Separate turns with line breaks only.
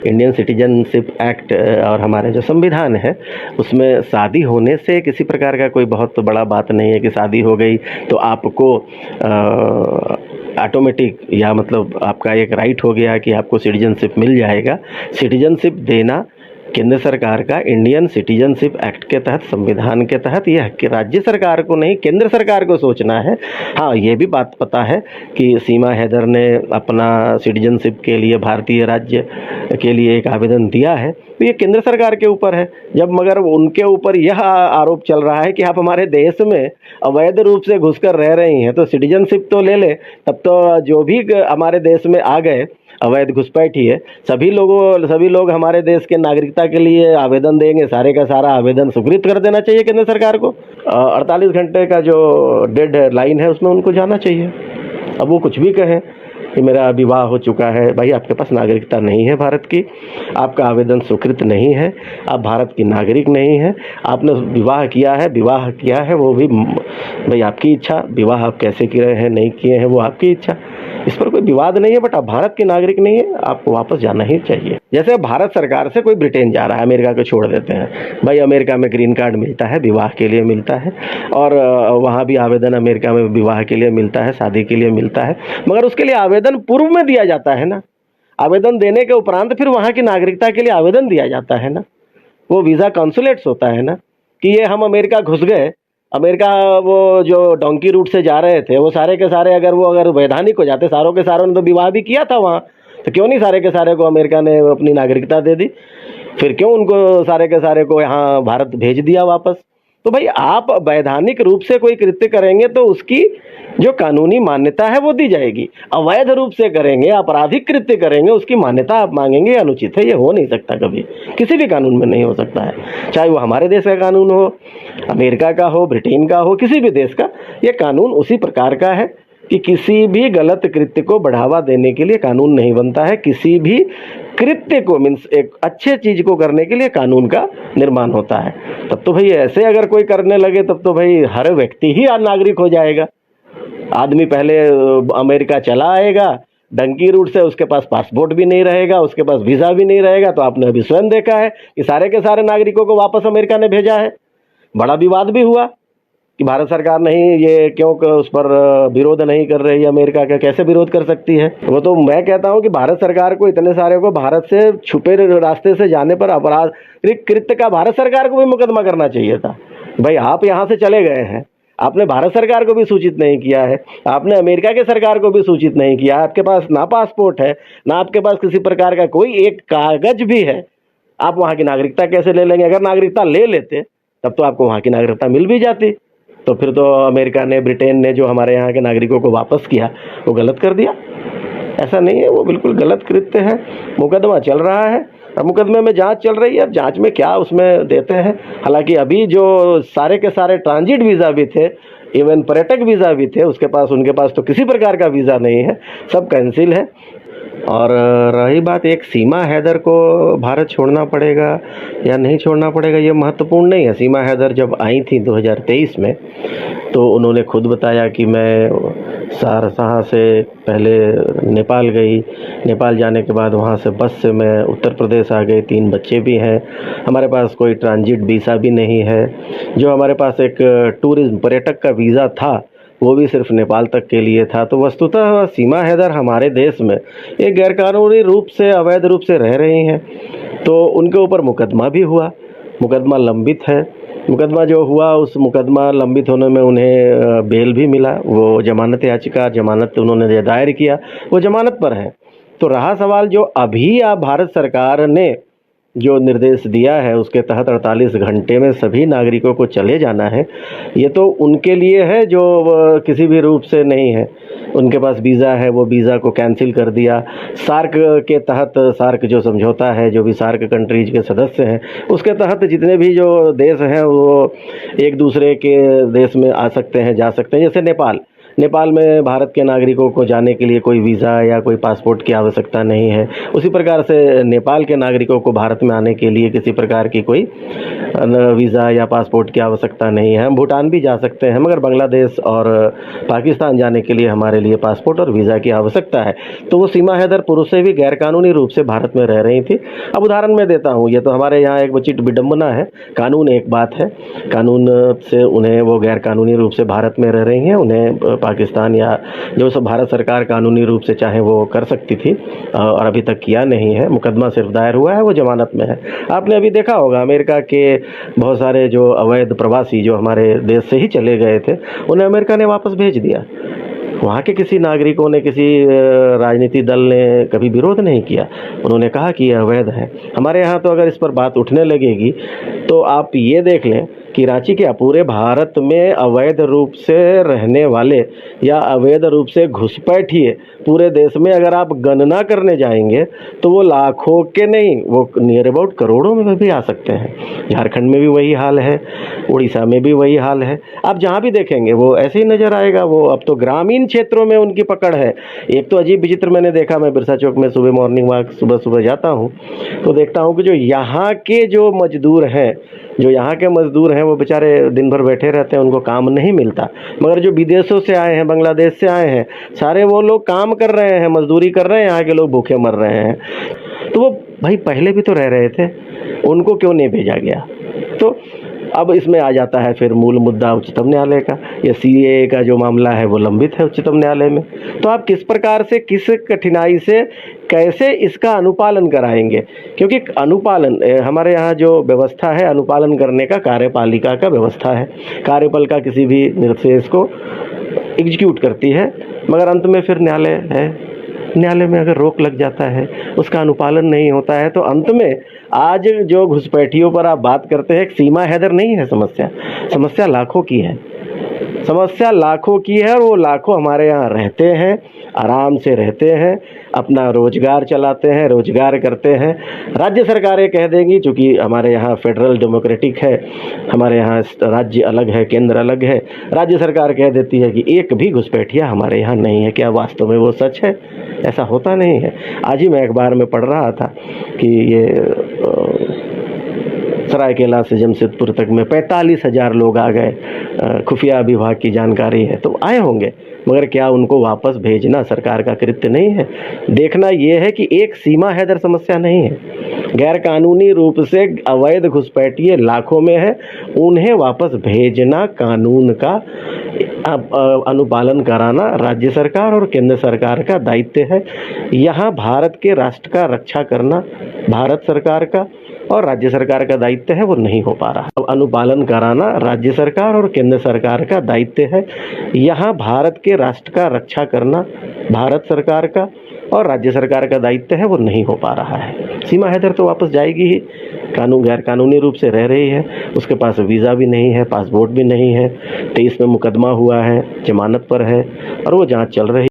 Indian citizenship act और हमारे जो संविधान है उसमें शादी होने से किसी प्रकार का कोई बहुत बड़ा बात नहीं है कि शादी हो गई तो आपको ऑटोमेटिक या मतलब आपका एक राइट हो गया कि आपको सिटीजनशिप मिल जाएगा। सिटीजनशिप देना केंद्र सरकार का इंडियन सिटीजनशिप एक्ट के तहत, संविधान के तहत, यह कि राज्य सरकार को नहीं केंद्र सरकार को सोचना है। हाँ, ये भी बात पता है कि सीमा हैदर ने अपना सिटीजनशिप के लिए भारतीय राज्य के लिए एक आवेदन दिया है, तो ये केंद्र सरकार के ऊपर है। जब मगर उनके ऊपर यह आरोप चल रहा है कि आप हमारे देश में अवैध रूप से घुसकर रह रही हैं तो सिटीजनशिप तो ले ले, तब तो जो भी हमारे देश में आ गए अवैध घुसपैठी है, सभी लोग हमारे देश के नागरिकता के लिए आवेदन देंगे, सारे का सारा आवेदन स्वीकृत कर देना चाहिए केंद्र सरकार को। 48 घंटे का जो डेड लाइन है उसमें उनको जाना चाहिए। अब वो कुछ भी कहें कि मेरा विवाह हो चुका है, भाई आपके पास नागरिकता नहीं है भारत की, आपका आवेदन स्वीकृत नहीं है, आप भारत की नागरिक नहीं है, आपने विवाह किया है वो भी भाई आपकी इच्छा, विवाह आप कैसे किए हैं नहीं किए हैं वो आपकी इच्छा, इस पर कोई विवाद नहीं है, बट आप भारत के नागरिक नहीं है, आपको वापस जाना ही चाहिए। जैसे भारत सरकार से कोई ब्रिटेन जा रहा है, अमेरिका को छोड़ देते हैं, भाई अमेरिका में ग्रीन कार्ड मिलता है, विवाह के लिए मिलता है, और वहाँ भी आवेदन अमेरिका में विवाह के लिए मिलता है, शादी के लिए मिलता है, मगर उसके लिए आवेदन पूर्व में दिया जाता है ना। आवेदन देने के उपरांत फिर वहाँ की नागरिकता के लिए आवेदन दिया जाता है ना। वो वीज़ा कॉन्सुलेट्स होता है ना कि ये हम अमेरिका घुस गए, अमेरिका वो जो डोंकी रूट से जा रहे थे वो सारे के सारे अगर वैधानिक हो जाते, सारों के सारों ने तो विवाह भी किया था वहाँ, तो क्यों नहीं सारे के सारे को अमेरिका ने अपनी नागरिकता दे दी? फिर क्यों उनको सारे के सारे को यहाँ भारत भेज दिया वापस? तो भाई आप वैधानिक रूप से कोई कृत्य करेंगे तो उसकी जो कानूनी मान्यता है वो दी जाएगी। अवैध रूप से करेंगे, आपराधिक कृत्य करेंगे, उसकी मान्यता आप मांगेंगे, अनुचित है। ये हो नहीं सकता, कभी किसी भी कानून में नहीं हो सकता है, चाहे वो हमारे देश का कानून हो, अमेरिका का हो, ब्रिटेन का हो, किसी भी देश का। ये कानून उसी प्रकार का है कि किसी भी गलत कृत्य को बढ़ावा देने के लिए कानून नहीं बनता है, किसी भी कृत्य को मीन्स एक अच्छे चीज को करने के लिए कानून का निर्माण होता है। तब तो भाई ऐसे अगर कोई करने लगे तब तो भाई हर व्यक्ति ही नागरिक हो जाएगा। आदमी पहले अमेरिका चला आएगा डंकी रूट से, उसके पास पासपोर्ट भी नहीं रहेगा, उसके पास वीज़ा भी नहीं रहेगा, तो आपने अभी स्वयं देखा है कि सारे के सारे नागरिकों को वापस अमेरिका ने भेजा है। बड़ा विवाद भी हुआ कि भारत सरकार नहीं ये क्यों उस पर विरोध नहीं कर रही है, अमेरिका का कैसे विरोध कर सकती है। वो तो मैं कहता हूं कि भारत सरकार को, इतने सारे को भारत से छुपे रास्ते से जाने पर अपराध कृत्य का भारत सरकार को भी मुकदमा करना चाहिए था। भाई आप यहाँ से चले गए हैं, आपने भारत सरकार को भी सूचित नहीं किया है, आपने अमेरिका के सरकार को भी सूचित नहीं किया, आपके पास ना पासपोर्ट है, ना आपके पास किसी प्रकार का कोई एक कागज भी है, आप वहाँ की नागरिकता कैसे ले लेंगे? अगर नागरिकता ले लेते तब तो आपको वहाँ की नागरिकता मिल भी जाती। तो फिर तो अमेरिका ने, ब्रिटेन ने जो हमारे यहाँ के नागरिकों को वापस किया वो गलत कर दिया? ऐसा नहीं है, वो बिल्कुल गलत कृत्य है। मुकदमा चल रहा है, अब मुकदमे में जांच चल रही है, अब जांच में क्या उसमें देते हैं। हालांकि अभी जो सारे के सारे ट्रांजिट वीज़ा भी थे, इवन पर्यटक वीज़ा भी थे, उनके पास तो किसी प्रकार का वीज़ा नहीं है, सब कैंसिल है। और रही बात एक सीमा हैदर को भारत छोड़ना पड़ेगा या नहीं छोड़ना पड़ेगा, ये महत्वपूर्ण नहीं है। सीमा हैदर जब आई थी 2023 में तो उन्होंने खुद बताया कि मैं सहरसा से पहले नेपाल गई, नेपाल जाने के बाद वहाँ से बस से मैं उत्तर प्रदेश आ गई, 3 बच्चे भी हैं, हमारे पास कोई ट्रांजिट वीज़ा भी नहीं है। जो हमारे पास एक टूरिज्म पर्यटक का वीज़ा था वो भी सिर्फ नेपाल तक के लिए था। तो वस्तुतः सीमा हैदर हमारे देश में एक गैरकानूनी रूप से, अवैध रूप से रह रही हैं, तो उनके ऊपर मुकदमा भी हुआ, मुकदमा लंबित है। मुकदमा जो हुआ उस मुकदमा लंबित होने में उन्हें बेल भी मिला, वो जमानत याचिका, जमानत उन्होंने दायर किया, वो जमानत पर है। तो रहा सवाल जो अभी आप भारत सरकार ने जो निर्देश दिया है उसके तहत 48 घंटे में सभी नागरिकों को चले जाना है, ये तो उनके लिए है जो किसी भी रूप से नहीं है, उनके पास वीज़ा है, वो वीज़ा को कैंसिल कर दिया। सार्क के तहत, सार्क जो समझौता है, जो भी सार्क कंट्रीज के सदस्य हैं उसके तहत जितने भी जो देश हैं वो एक दूसरे के देश में आ सकते हैं, जा सकते हैं। जैसे नेपाल में भारत के नागरिकों को जाने के लिए कोई वीज़ा या कोई पासपोर्ट की आवश्यकता नहीं है। उसी प्रकार से नेपाल के नागरिकों को भारत में आने के लिए किसी प्रकार की कोई वीज़ा या पासपोर्ट की आवश्यकता नहीं है। हम भूटान भी जा सकते हैं, मगर बांग्लादेश और पाकिस्तान जाने के लिए हमारे लिए पासपोर्ट और वीज़ा की आवश्यकता है। तो वो सीमा हैदर पुरुष से भी गैरकानूनी रूप से भारत में रह रही थी। अब उदाहरण मैं देता हूँ, ये तो हमारे यहाँ एक उचित विडंबना है। कानून एक बात है, कानून से उन्हें वो गैरकानूनी रूप से भारत में रह रही हैं, उन्हें पाकिस्तान या जो सब भारत सरकार कानूनी रूप से चाहे वो कर सकती थी, और अभी तक किया नहीं है। मुकदमा सिर्फ दायर हुआ है, वो जमानत में है। आपने अभी देखा होगा अमेरिका के बहुत सारे जो अवैध प्रवासी जो हमारे देश से ही चले गए थे, उन्हें अमेरिका ने वापस भेज दिया। वहाँ के किसी नागरिकों ने, किसी राजनीतिक दल ने कभी विरोध नहीं किया। उन्होंने कहा कि यह अवैध है। हमारे यहाँ तो अगर इस पर बात उठने लगेगी तो आप ये देख लें कि रांची के पूरे भारत में अवैध रूप से रहने वाले या अवैध रूप से घुसपैठिए पूरे देश में अगर आप गणना करने जाएंगे तो वो लाखों के नहीं, वो नियर अबाउट करोड़ों में भी आ सकते हैं। झारखंड में भी वही हाल है, उड़ीसा में भी वही हाल है। आप जहाँ भी देखेंगे वो ऐसे ही नज़र आएगा। वो अब तो ग्रामीण क्षेत्रों में उनकी पकड़ है। एक तो अजीब विचित्र मैंने देखा, मैं बिरसा चौक में सुबह मॉर्निंग वॉक सुबह सुबह जाता हूँ तो देखता हूँ कि जो यहाँ के जो मजदूर हैं, जो यहाँ के मजदूर हैं, वो बेचारे दिन भर बैठे रहते हैं, उनको काम नहीं मिलता। मगर जो विदेशों से आए हैं, बांग्लादेश से आए हैं, सारे वो लोग काम कर रहे हैं, मजदूरी कर रहे हैं, यहाँ के लोग भूखे मर रहे हैं। तो वो भाई पहले भी तो रह रहे थे, उनको क्यों नहीं भेजा गया? तो अब इसमें आ जाता है फिर मूल मुद्दा उच्चतम न्यायालय का। ये सीएए का जो मामला है वो लंबित है उच्चतम न्यायालय में। तो आप किस प्रकार से, किस कठिनाई से, कैसे इसका अनुपालन कराएंगे? क्योंकि अनुपालन हमारे यहाँ जो व्यवस्था है, अनुपालन करने का कार्यपालिका का व्यवस्था है। कार्यपालिका किसी भी निर्देश को एग्जीक्यूट करती है, मगर अंत में फिर न्यायालय है। न्यायालय में अगर रोक लग जाता है, उसका अनुपालन नहीं होता है, तो अंत में आज जो घुसपैठियों पर आप बात करते हैं, एक सीमा हैदर नहीं है समस्या लाखों की है। समस्या लाखों की है, और वो लाखों हमारे यहाँ रहते हैं, आराम से रहते हैं, अपना रोजगार चलाते हैं, रोजगार करते हैं। राज्य सरकारें कह देंगी, चूँकि हमारे यहाँ फेडरल डेमोक्रेटिक है, हमारे यहाँ राज्य अलग है, केंद्र अलग है, राज्य सरकार कह देती है कि एक भी घुसपैठिया हमारे यहाँ नहीं है। क्या वास्तव में वो सच है? ऐसा होता नहीं है। आज ही मैं अखबार में पढ़ रहा था कि ये सरायकेला से जमशेदपुर तक में 45,000 लोग आ गए। खुफिया विभाग की जानकारी है, तो आए होंगे, मगर क्या उनको वापस भेजना सरकार का कृत्य नहीं है? देखना ये है कि एक सीमा हैदर समस्या नहीं है, गैर कानूनी रूप से अवैध घुसपैठिए लाखों में है, उन्हें वापस भेजना कानून का अनुपालन कराना राज्य सरकार और केंद्र सरकार का दायित्व है। यहाँ भारत के राष्ट्र का रक्षा करना भारत सरकार का और राज्य सरकार का दायित्व है, वो नहीं हो पा रहा। अब अनुपालन कराना राज्य सरकार और केंद्र सरकार का दायित्व है। यहाँ भारत के राष्ट्र का रक्षा करना भारत सरकार का और राज्य सरकार का दायित्व है, वो नहीं हो पा रहा है। सीमा हैदर तो वापस जाएगी ही। गैर कानूनी रूप से रह रही है, उसके पास वीज़ा भी नहीं है, पासपोर्ट भी नहीं है, 23 में मुकदमा हुआ है, जमानत पर है और वो जांच चल रही है।